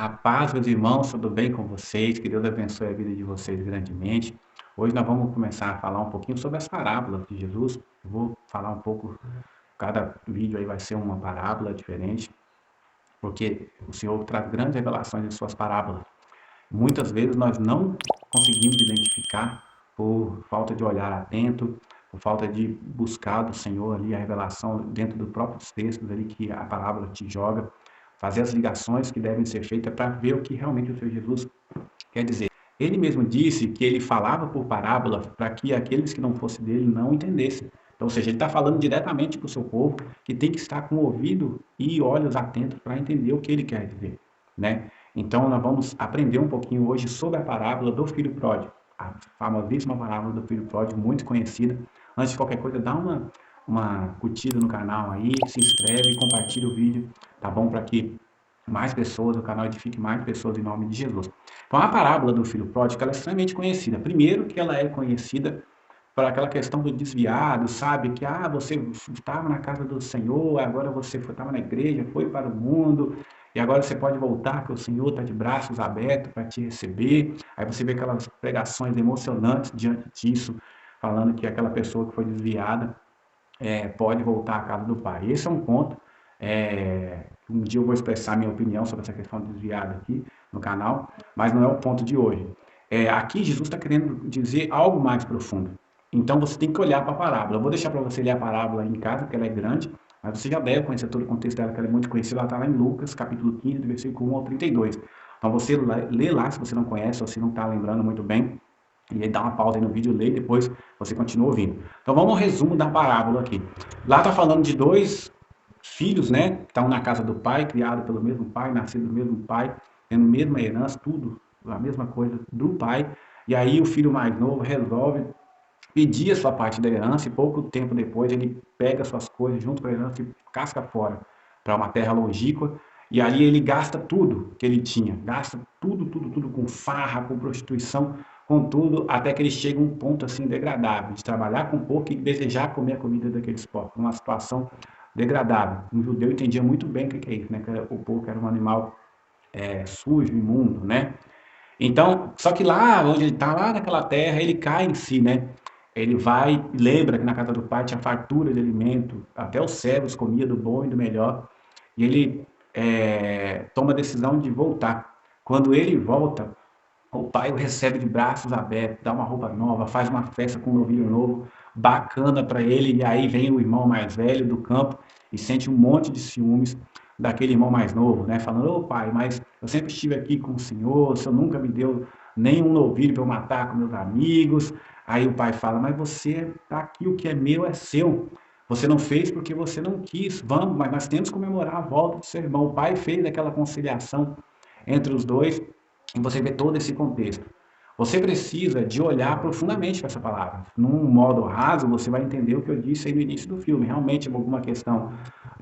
A paz, meus irmãos, tudo bem com vocês? Que Deus abençoe a vida de vocês grandemente. Hoje nós vamos começar a falar um pouquinho sobre as parábolas de Jesus. Eu vou falar um pouco, cada vídeo aí vai ser uma parábola diferente, porque o Senhor traz grandes revelações em suas parábolas. Muitas vezes nós não conseguimos identificar por falta de olhar atento, por falta de buscar do Senhor ali a revelação dentro dos próprios textos ali que a parábola te joga, fazer as ligações que devem ser feitas para ver o que realmente o Senhor Jesus quer dizer. Ele mesmo disse que ele falava por parábola para que aqueles que não fossem dele não entendessem. Então, ou seja, ele está falando diretamente para o seu povo, que tem que estar com o ouvido e olhos atentos para entender o que ele quer dizer, né? Então, nós vamos aprender um pouquinho hoje sobre a parábola do filho pródigo, a famosíssima parábola do filho pródigo, muito conhecida. Antes de qualquer coisa, dá uma curtida no canal aí, se inscreve e compartilha o vídeo, tá bom? Para que mais pessoas, o canal edifique mais pessoas em nome de Jesus. Então, a parábola do filho pródigo ela é extremamente conhecida. Primeiro que ela é conhecida por aquela questão do desviado, sabe? Que, você estava na casa do Senhor, agora você estava na igreja, foi para o mundo, e agora você pode voltar, que o Senhor está de braços abertos para te receber. Aí você vê aquelas pregações emocionantes diante disso, falando que aquela pessoa que foi desviada pode voltar à casa do pai. Esse é um ponto. Um dia eu vou expressar minha opinião sobre essa questão desviada aqui no canal, mas não é o ponto de hoje. Aqui Jesus está querendo dizer algo mais profundo. Então você tem que olhar para a parábola. Eu vou deixar para você ler a parábola em casa, porque ela é grande, mas você já deve conhecer todo o contexto dela, que ela é muito conhecida. Ela está lá em Lucas, capítulo 15, do versículo 1 ao 32. Então você lê lá, se você não conhece ou se não está lembrando muito bem, e aí dá uma pausa aí no vídeo, lê e depois você continua ouvindo. Então vamos ao resumo da parábola aqui. Lá está falando de dois filhos, né, que estão na casa do pai, criados pelo mesmo pai, nascidos do mesmo pai, tendo a mesma herança, tudo a mesma coisa do pai. E aí o filho mais novo resolve pedir a sua parte da herança e pouco tempo depois ele pega suas coisas junto com a herança e casca fora para uma terra longínqua. E ali ele gasta tudo que ele tinha, gasta tudo, tudo, tudo com farra, com prostituição, com tudo, até que ele chega a um ponto assim degradável, de trabalhar com pouco e desejar comer a comida daqueles porcos, uma situação degradável. Um judeu entendia muito bem o que é isso, né? Que o porco era um animal sujo, imundo, né? Então, só que lá onde ele está, lá naquela terra, ele cai em si, né? Ele vai, lembra que na casa do pai tinha fartura de alimento, até os servos comiam do bom e do melhor, e ele toma a decisão de voltar. Quando ele volta, o pai o recebe de braços abertos, dá uma roupa nova, faz uma festa com um novilho novo, bacana para ele, e aí vem o irmão mais velho do campo e sente um monte de ciúmes daquele irmão mais novo, né? Falando, ô pai, mas eu sempre estive aqui com o senhor nunca me deu nenhum novilho para eu matar com meus amigos. Aí o pai fala, mas você está aqui, o que é meu é seu. Você não fez porque você não quis. Vamos, mas nós temos que comemorar a volta do seu irmão. O pai fez aquela conciliação entre os dois e você vê todo esse contexto. Você precisa de olhar profundamente para essa palavra. Num modo raso, você vai entender o que eu disse aí no início do filme. Realmente é alguma questão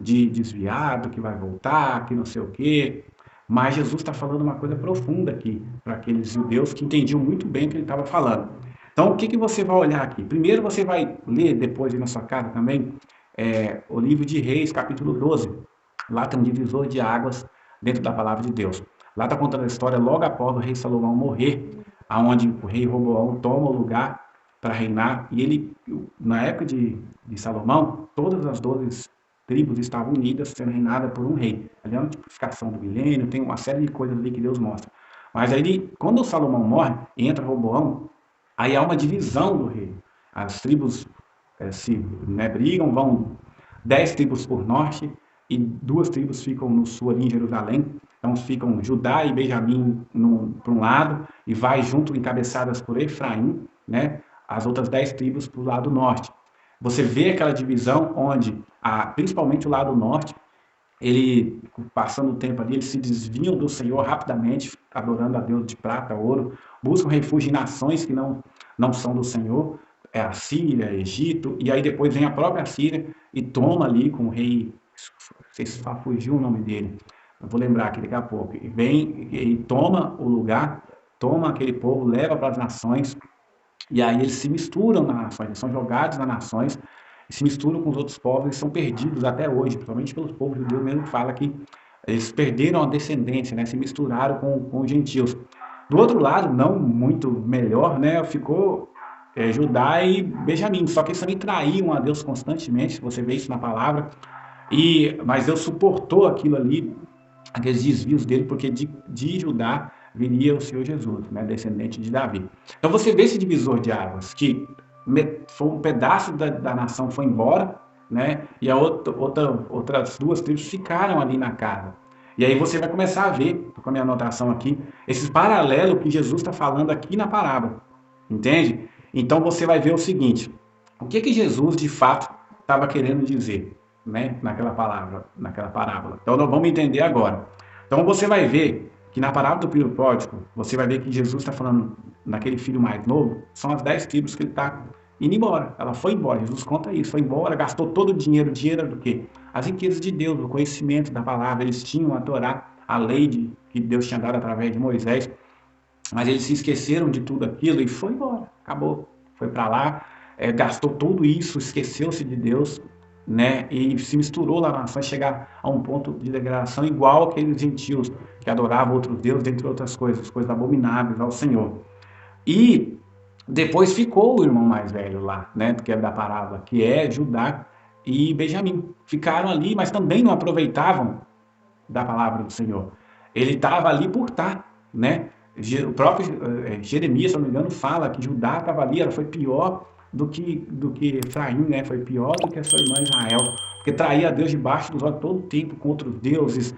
de desviado, que vai voltar, que não sei o quê. Mas Jesus está falando uma coisa profunda aqui para aqueles judeus que entendiam muito bem o que ele estava falando. Então, o que você vai olhar aqui? Primeiro, você vai ler depois na sua casa também o livro de Reis, capítulo 12. Lá tem um divisor de águas dentro da palavra de Deus. Lá está contando a história logo após o rei Salomão morrer, aonde o rei Roboão toma o lugar para reinar. E ele, na época de Salomão, todas as 12 tribos estavam unidas, sendo reinadas por um rei. Ali é uma tipificação do milênio, tem uma série de coisas ali que Deus mostra. Mas aí, quando o Salomão morre, entra Roboão, aí há uma divisão do reino. As tribos se brigam, vão 10 tribos por norte e 2 tribos ficam no sul ali em Jerusalém. Então ficam Judá e Benjamim para um lado e vai junto encabeçadas por Efraim, né? As outras 10 tribos para o lado norte. Você vê aquela divisão onde, principalmente o lado norte, ele, passando o tempo ali, eles se desviam do Senhor rapidamente, adorando a Deus de prata, ouro, buscam refúgio em nações que não são do Senhor, a Síria, Egito, e aí depois vem a própria Síria e toma ali com o rei, vocês fugiu o nome dele, eu vou lembrar aqui daqui a pouco, e vem e toma o lugar, toma aquele povo, leva para as nações, e aí eles se misturam nas nações, eles são jogados nas nações, se misturam com os outros povos e são perdidos até hoje, principalmente pelos povos judeus mesmo, que fala que Eles perderam a descendência, né? Se misturaram com os gentios. Do outro lado, não muito melhor, né? Ficou Judá e Benjamim. Só que eles também traíam a Deus constantemente. Você vê isso na palavra. Mas Deus suportou aquilo ali, aqueles desvios dele, porque de Judá viria o Senhor Jesus, né, descendente de Davi. Então você vê esse divisor de águas, que foi um pedaço da nação foi embora, né, e outras duas tribos ficaram ali na casa. E aí você vai começar a ver, com a minha anotação aqui, esse paralelo que Jesus está falando aqui na parábola, entende? Então você vai ver o seguinte, o que Jesus de fato estava querendo dizer, né, naquela parábola. Então nós vamos entender agora. Então você vai ver que na parábola do filho pródigo, você vai ver que Jesus está falando naquele filho mais novo, são as 10 tribos que ele está indo embora. Ela foi embora, Jesus conta isso, foi embora, gastou todo o dinheiro. Dinheiro do quê? As riquezas de Deus, o conhecimento da palavra. Eles tinham a Torá, a lei que Deus tinha dado através de Moisés, mas eles se esqueceram de tudo aquilo e foi embora, acabou. Foi para lá, gastou tudo isso, esqueceu-se de Deus, né? E se misturou lá na nação, chegar a um ponto de degradação igual aqueles gentios que adoravam outros deuses, dentre outras coisas abomináveis ao Senhor. E depois ficou o irmão mais velho lá, né? Que é da parábola, que é Judá e Benjamim. Ficaram ali, mas também não aproveitavam da palavra do Senhor. Ele estava ali por estar, né? O próprio Jeremias, se não me engano, fala que Judá estava ali, ela foi pior do que Efraim, né? Foi pior do que a sua irmã Israel, porque traía a Deus debaixo dos olhos todo o tempo com outros deuses,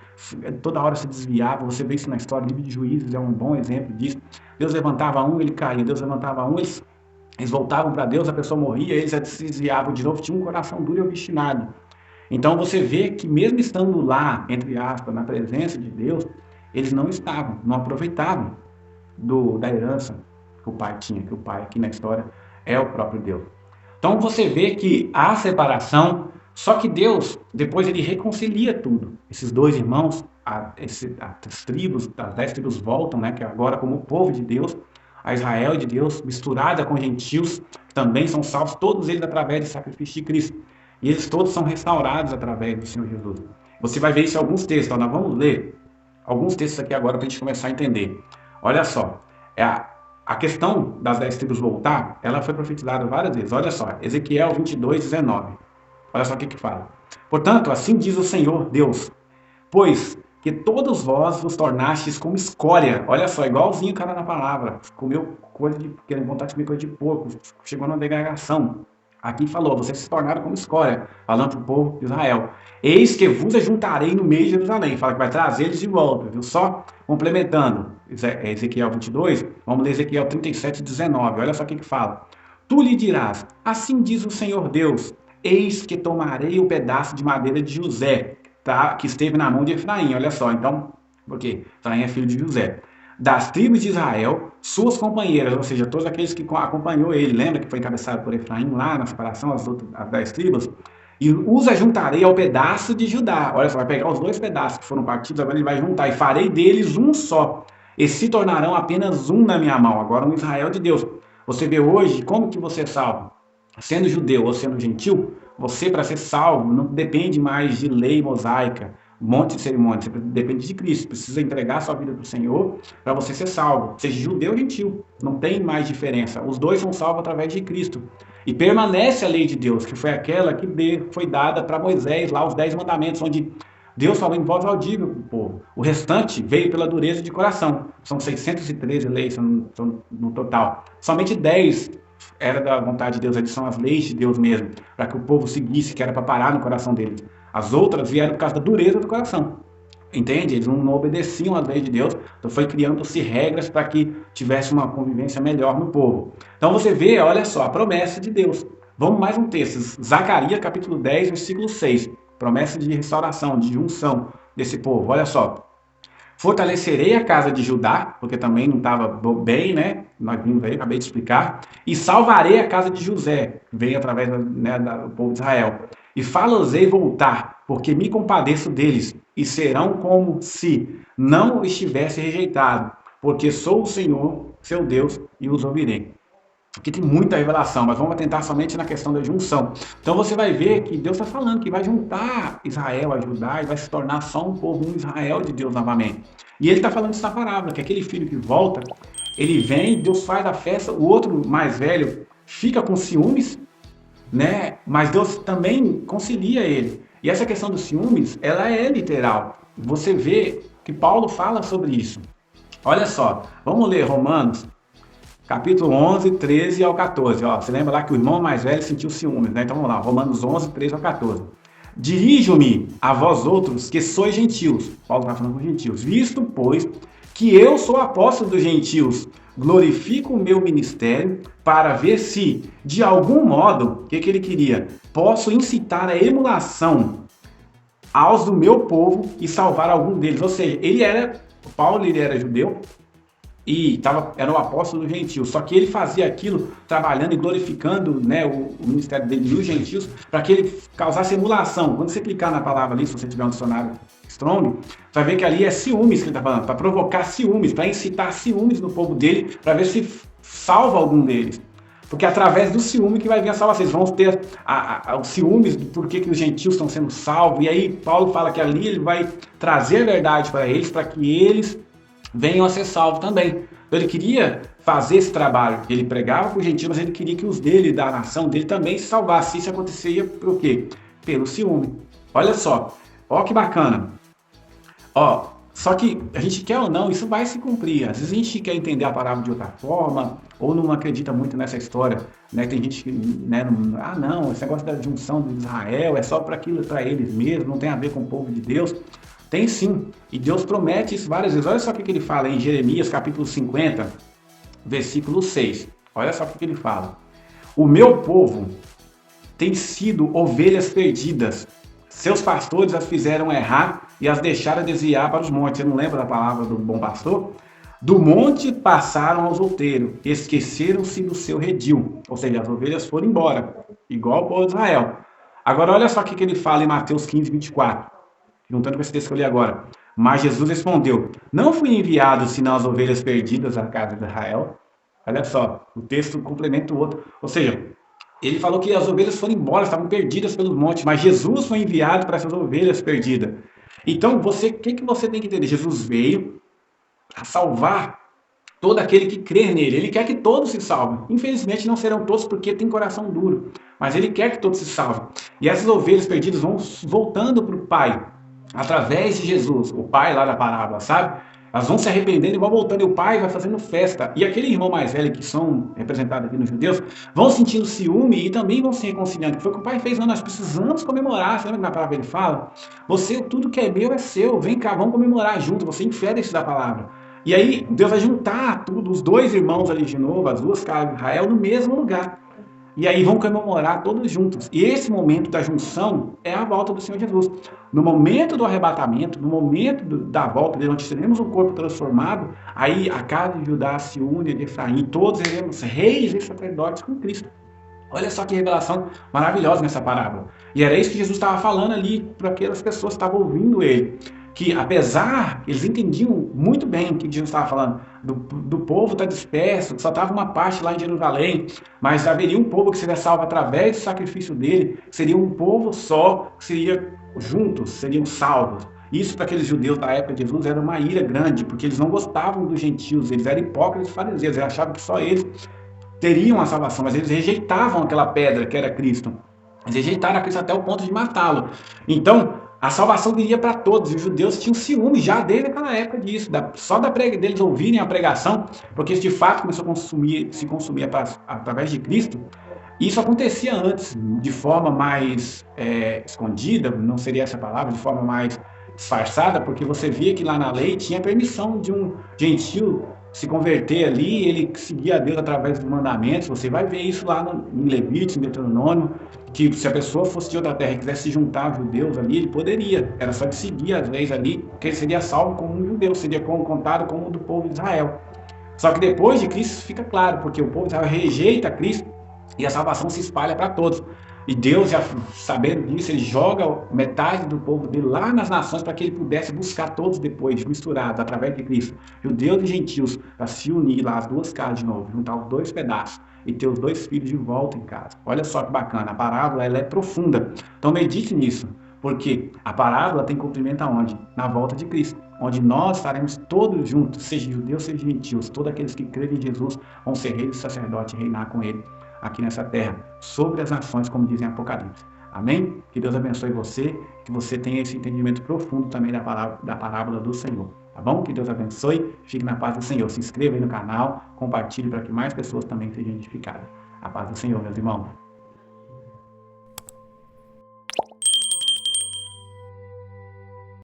toda hora se desviava. Você vê isso na história, o livro de Juízes é um bom exemplo disso. Deus levantava um, ele caía, Deus levantava um, eles voltavam para Deus, a pessoa morria, eles se desviavam de novo, tinha um coração duro e obstinado. Então você vê que mesmo estando lá, entre aspas, na presença de Deus, eles não estavam, não aproveitavam da herança que o pai tinha, que o pai aqui na história é o próprio Deus. Então você vê que há separação, só que Deus, depois ele reconcilia tudo. Esses dois irmãos, as tribos, as 10 tribos voltam, né, que agora como povo de Deus, a Israel de Deus, misturada com gentios, que também são salvos, todos eles através do sacrifício de Cristo. E eles todos são restaurados através do Senhor Jesus. Você vai ver isso em alguns textos. Então, nós vamos ler alguns textos aqui agora para a gente começar a entender. Olha só, a questão das 10 tribos voltar, ela foi profetizada várias vezes. Olha só, Ezequiel 22, 19. Olha só o que fala. Portanto, assim diz o Senhor Deus, pois que todos vós vos tornastes como escória. Olha só, igualzinho o cara na palavra. Comeu coisa de, querendo vontade de comer coisa de porco, chegou na degradação. Aqui falou, vocês se tornaram como escória, falando para o povo de Israel. Eis que vos ajuntarei no meio de Jerusalém. Fala que vai trazer eles de volta, viu? Só complementando, Ezequiel 22, vamos ler Ezequiel 37, 19. Olha só o que fala. Tu lhe dirás, assim diz o Senhor Deus, eis que tomarei o pedaço de madeira de José, tá? Que esteve na mão de Efraim. Olha só, então, porque Efraim é filho de José. Das tribos de Israel, suas companheiras, ou seja, todos aqueles que acompanhou ele, lembra que foi encabeçado por Efraim lá na separação, as 10 tribos, e os ajuntarei ao pedaço de Judá. Olha só, vai pegar os dois pedaços que foram partidos, agora ele vai juntar, e farei deles um só, e se tornarão apenas um na minha mão, agora um Israel de Deus. Você vê hoje como que você é salvo? Sendo judeu ou sendo gentil, você para ser salvo não depende mais de lei mosaica, um monte de cerimônias, você depende de Cristo, precisa entregar a sua vida para o Senhor para você ser salvo, seja judeu ou gentil, não tem mais diferença, os dois são salvos através de Cristo, e permanece a lei de Deus, que foi aquela que foi dada para Moisés, lá os 10 mandamentos, onde Deus falou em voz audível para o povo, o restante veio pela dureza de coração, são 613 leis no total, somente 10 era da vontade de Deus, eles são as leis de Deus mesmo, para que o povo seguisse, que era para parar no coração deles. As outras vieram por causa da dureza do coração. Entende? Eles não obedeciam às leis de Deus, então foi criando-se regras para que tivesse uma convivência melhor no povo. Então você vê, olha só, a promessa de Deus. Vamos mais um texto, Zacarias capítulo 10, versículo 6. Promessa de restauração, de junção desse povo. Olha só. Fortalecerei a casa de Judá, porque também não estava bem, né? Nós vimos aí, acabei de explicar. E salvarei a casa de José, que veio através do povo de Israel. E fá-los-ei voltar, porque me compadeço deles, e serão como se não estivesse rejeitado, porque sou o Senhor, seu Deus, e os ouvirei. Aqui tem muita revelação, mas vamos tentar somente na questão da junção. Então você vai ver que Deus está falando que vai juntar Israel a Judá e vai se tornar só um povo, um Israel de Deus novamente. E ele está falando isso na parábola, que aquele filho que volta, ele vem, Deus faz a festa, o outro mais velho fica com ciúmes, né? Mas Deus também concilia ele. E essa questão dos ciúmes, ela é literal. Você vê que Paulo fala sobre isso. Olha só, vamos ler Romanos capítulo 11, 13 ao 14. Ó, você lembra lá que o irmão mais velho sentiu ciúmes, né? Então vamos lá, Romanos 11, 13 ao 14. Dirijo-me a vós outros que sois gentios. Paulo está falando com gentios. Visto, pois, que eu sou apóstolo dos gentios, glorifico o meu ministério para ver se, de algum modo, o que ele queria? Posso incitar a emulação aos do meu povo e salvar algum deles. Ou seja, Paulo ele era judeu, e era o apóstolo dos gentios, só que ele fazia aquilo trabalhando e glorificando, né, o ministério dele nos gentios, para que ele causasse emulação. Quando você clicar na palavra ali, se você tiver um dicionário Strong, você vai ver que ali é ciúmes que ele está falando, para provocar ciúmes, para incitar ciúmes no povo dele, para ver se salva algum deles. Porque é através do ciúme que vai vir a salvação. Vocês vão ter os ciúmes do porquê que os gentios estão sendo salvos, e aí Paulo fala que ali ele vai trazer a verdade para que eles venham a ser salvos também. Então ele queria fazer esse trabalho. Ele pregava para os gentios, mas ele queria que os dele, da nação dele, também se salvassem. Isso acontecia por quê? Pelo ciúme. Olha só. Ó que bacana. Ó, só que a gente quer ou não, isso vai se cumprir. Às vezes a gente quer entender a palavra de outra forma, ou não acredita muito nessa história, né? Tem gente que, né, não, esse negócio da junção de Israel é só para aquilo, para eles mesmos, não tem a ver com o povo de Deus. Tem sim, e Deus promete isso várias vezes. Olha só o que ele fala em Jeremias capítulo 50, versículo 6. Olha só o que ele fala. O meu povo tem sido ovelhas perdidas. Seus pastores as fizeram errar e as deixaram desviar para os montes. Você não lembra da palavra do bom pastor? Do monte passaram aos outeiros, esqueceram-se do seu redil. Ou seja, as ovelhas foram embora, igual o povo de Israel. Agora olha só o que ele fala em Mateus 15, 24. Juntando com esse texto que eu li agora. Mas Jesus respondeu, não fui enviado senão as ovelhas perdidas à casa de Israel. Olha só, o texto complementa o outro. Ou seja, ele falou que as ovelhas foram embora, estavam perdidas pelos montes, mas Jesus foi enviado para essas ovelhas perdidas. Então, o que você tem que entender? Jesus veio a salvar todo aquele que crê nele. Ele quer que todos se salvem. Infelizmente não serão todos porque tem coração duro, mas ele quer que todos se salvem. E essas ovelhas perdidas vão voltando para o Pai, através de Jesus, o pai lá da parábola, sabe? Elas vão se arrependendo e vão voltando, e o pai vai fazendo festa. E aquele irmão mais velho, que são representados aqui nos judeus, vão sentindo ciúme e também vão se reconciliando. Foi o que o pai fez, não, nós precisamos comemorar. Você lembra que na palavra ele fala? Tudo que é meu é seu, vem cá, vamos comemorar junto. Você infere isso da palavra. E aí Deus vai juntar tudo, os dois irmãos ali de novo, as duas casas de Israel, no mesmo lugar. E aí vão comemorar todos juntos. E esse momento da junção é a volta do Senhor Jesus. No momento do arrebatamento, no momento da volta dele, onde teremos um corpo transformado, aí a casa de Judá se une de Efraim, e todos seremos reis e sacerdotes com Cristo. Olha só que revelação maravilhosa nessa parábola. E era isso que Jesus estava falando ali para aquelas pessoas que estavam ouvindo ele. Que apesar, eles entendiam muito bem o que Jesus estava falando, do povo estar disperso, que só estava uma parte lá em Jerusalém, mas haveria um povo que seria salvo através do sacrifício dele, seria um povo só, que seria juntos, seriam salvos. Isso para aqueles judeus da época de Jesus era uma ira grande, porque eles não gostavam dos gentios, eles eram hipócritas e fariseus, eles achavam que só eles teriam a salvação, mas eles rejeitavam aquela pedra que era Cristo. Eles rejeitaram a Cristo até o ponto de matá-lo. Então, a salvação viria para todos, e os judeus tinham ciúme já desde aquela época disso, só deles ouvirem a pregação, porque isso de fato começou a se consumir através de Cristo. Isso acontecia antes, de forma mais escondida, não seria essa palavra, de forma mais disfarçada, porque você via que lá na lei tinha permissão de um gentio se converter ali, ele seguia a Deus através dos mandamentos. Você vai ver isso lá em Levítico, em Deuteronômio, que se a pessoa fosse de outra terra e quisesse se juntar aos judeus ali, ele poderia. Era só de seguir as leis ali, porque ele seria salvo como um judeu, seria contado como do povo de Israel. Só que depois de Cristo isso fica claro, porque o povo de Israel rejeita Cristo e a salvação se espalha para todos. E Deus, já sabendo disso, ele joga metade do povo dele lá nas nações para que ele pudesse buscar todos depois, misturados, através de Cristo. Judeus e gentios, para se unir lá, as duas casas de novo, juntar os dois pedaços. e ter os 2 filhos de volta em casa. Olha só que bacana, a parábola ela é profunda. Então medite nisso, porque a parábola tem cumprimento aonde? Na volta de Cristo, onde nós estaremos todos juntos, seja judeus, seja gentios, todos aqueles que creem em Jesus vão ser reis e sacerdotes e reinar com ele aqui nessa terra, sobre as nações, como dizem Apocalipse. Amém? Que Deus abençoe você, que você tenha esse entendimento profundo também da parábola do Senhor. Tá bom? Que Deus abençoe, fique na paz do Senhor. Se inscreva aí no canal, compartilhe para que mais pessoas também sejam edificadas. A paz do Senhor, meus irmãos.